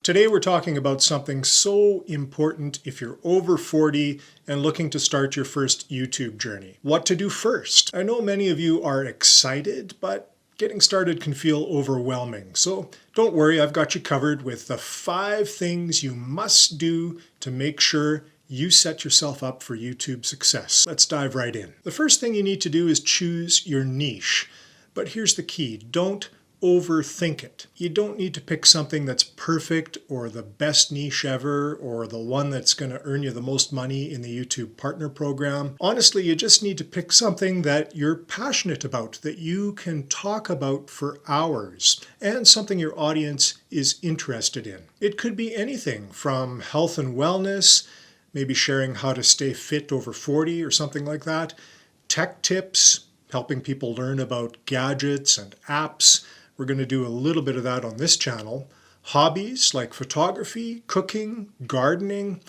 Today we're talking about something so important if you're over 40 and looking to start your first YouTube journey. What to do first. I know many of you are excited, but getting started can feel overwhelming. So don't worry, I've got you covered with the 5 things you must do to make sure you set yourself up for YouTube success. Let's dive right in. The first thing you need to do is choose your niche. But here's the key, don't overthink it. You don't need to pick something that's perfect or the best niche ever or the one that's going to earn you the most money in the YouTube Partner Program. Honestly, you just need to pick something that you're passionate about, that you can talk about for hours, and something your audience is interested in. It could be anything from health and wellness, maybe sharing how to stay fit over 40 or something like that, tech tips, helping people learn about gadgets and apps. We're going to do a little bit of that on this channel. Hobbies like photography, cooking, gardening.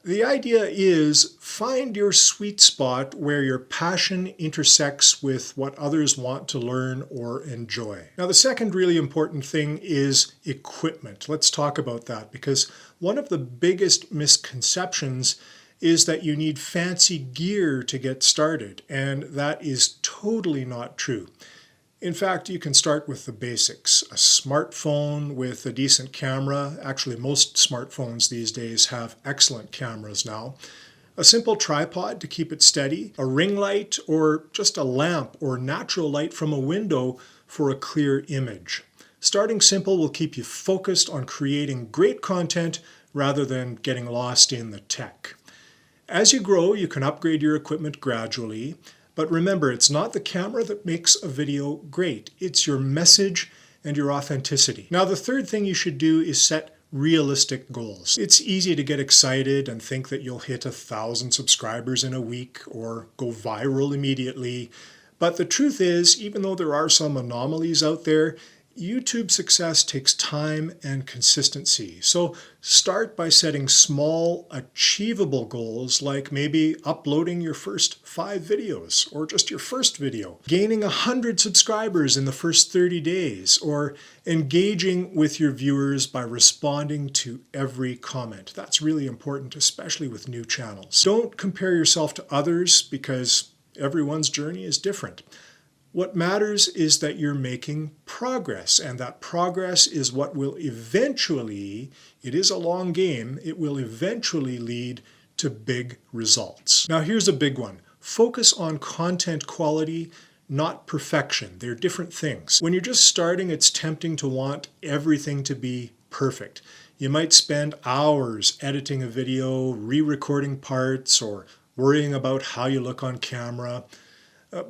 The idea is find your sweet spot where your passion intersects with what others want to learn or enjoy. Now, the second really important thing is equipment. Let's talk about that because one of the biggest misconceptions is that you need fancy gear to get started, and that is totally not true. In fact, you can start with the basics. A smartphone with a decent camera. Actually, most smartphones these days have excellent cameras now. A simple tripod to keep it steady. A ring light or just a lamp or natural light from a window for a clear image. Starting simple will keep you focused on creating great content rather than getting lost in the tech. As you grow, you can upgrade your equipment gradually. But remember, it's not the camera that makes a video great. It's your message and your authenticity. Now, the third thing you should do is set realistic goals. It's easy to get excited and think that you'll hit 1,000 subscribers in a week or go viral immediately. But the truth is, even though there are some anomalies out there, YouTube success takes time and consistency. So start by setting small, achievable goals like maybe uploading your first 5 videos or just your first video, gaining 100 subscribers in the first 30 days, or engaging with your viewers by responding to every comment. That's really important, especially with new channels. Don't compare yourself to others because everyone's journey is different. What matters is that you're making progress, and that progress is what will eventually, it is a long game, it will eventually lead to big results. Now here's a big one. Focus on content quality, not perfection. They're different things. When you're just starting, it's tempting to want everything to be perfect. You might spend hours editing a video, re-recording parts, or worrying about how you look on camera.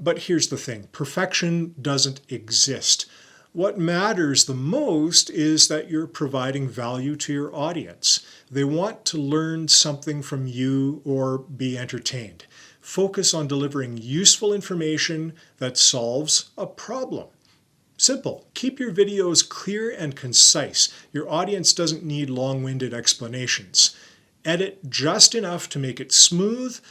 But here's the thing, perfection doesn't exist. What matters the most is that you're providing value to your audience. They want to learn something from you or be entertained. Focus on delivering useful information that solves a problem. Simple. Keep your videos clear and concise. Your audience doesn't need long-winded explanations. Edit just enough to make it smooth,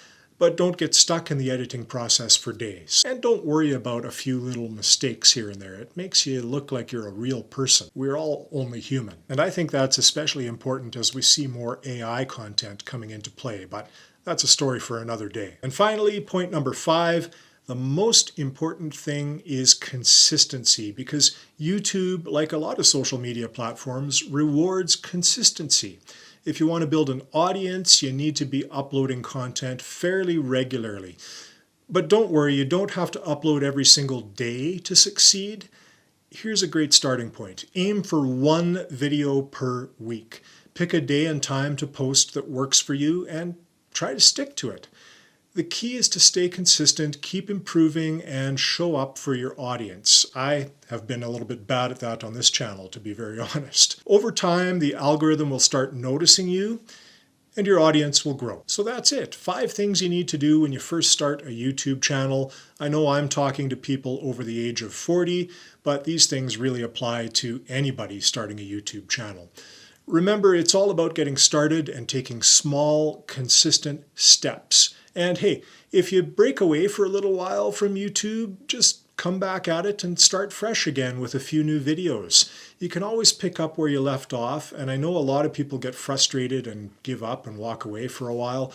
but don't get stuck in the editing process for days. And don't worry about a few little mistakes here and there. It makes you look like you're a real person. We're all only human. And I think that's especially important as we see more AI content coming into play, but that's a story for another day. And finally, point number 5, the most important thing is consistency, because YouTube, like a lot of social media platforms, rewards consistency. If you want to build an audience, you need to be uploading content fairly regularly. But don't worry, you don't have to upload every single day to succeed. Here's a great starting point. Aim for 1 video per week. Pick a day and time to post that works for you and try to stick to it. The key is to stay consistent, keep improving, and show up for your audience. I have been a little bit bad at that on this channel, to be very honest. Over time, the algorithm will start noticing you, and your audience will grow. So that's it. 5 things you need to do when you first start a YouTube channel. I know I'm talking to people over the age of 40, but these things really apply to anybody starting a YouTube channel. Remember, it's all about getting started and taking small, consistent steps. And hey, if you break away for a little while from YouTube, just come back at it and start fresh again with a few new videos. You can always pick up where you left off, and I know a lot of people get frustrated and give up and walk away for a while,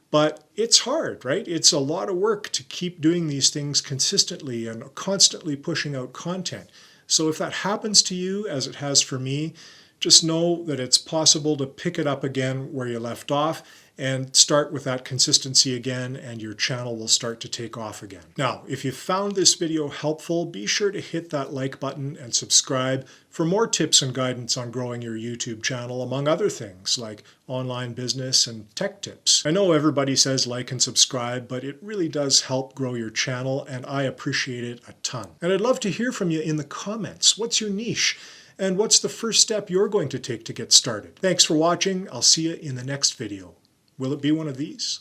but it's hard, right? It's a lot of work to keep doing these things consistently and constantly pushing out content. So if that happens to you, as it has for me, just know that it's possible to pick it up again where you left off and start with that consistency again, and your channel will start to take off again. Now, if you found this video helpful, be sure to hit that like button and subscribe for more tips and guidance on growing your YouTube channel, among other things like online business and tech tips. I know everybody says like and subscribe, but it really does help grow your channel, and I appreciate it a ton. And I'd love to hear from you in the comments. What's your niche? And what's the first step you're going to take to get started? Thanks for watching. I'll see you in the next video. Will it be one of these?